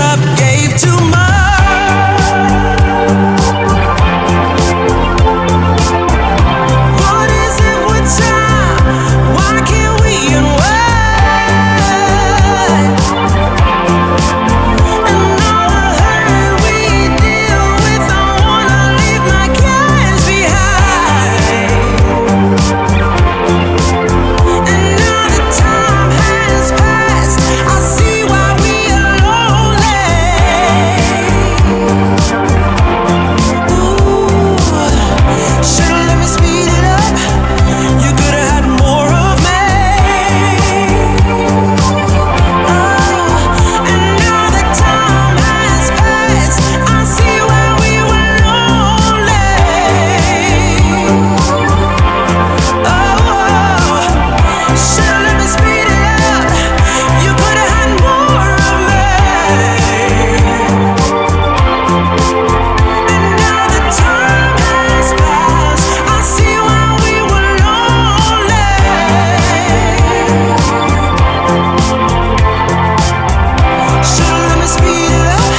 up, gave too much. What is it with time? Why can't we unwind? And all the hurt we deal with, I wanna leave my cares behind. And now the time has passed, I see why we are lonely. Ooh, should've let me speed it up. You could've had more of me. And now the time has passed, I see why we were lonely. Should've let me speed it up. You could've had more of me. And now the time has passed, I see why we were lonely. Should've let me speed it up.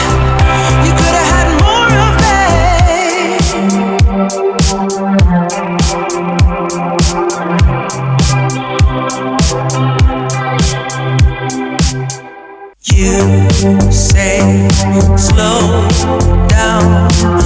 You could've had more of me. You say slow down.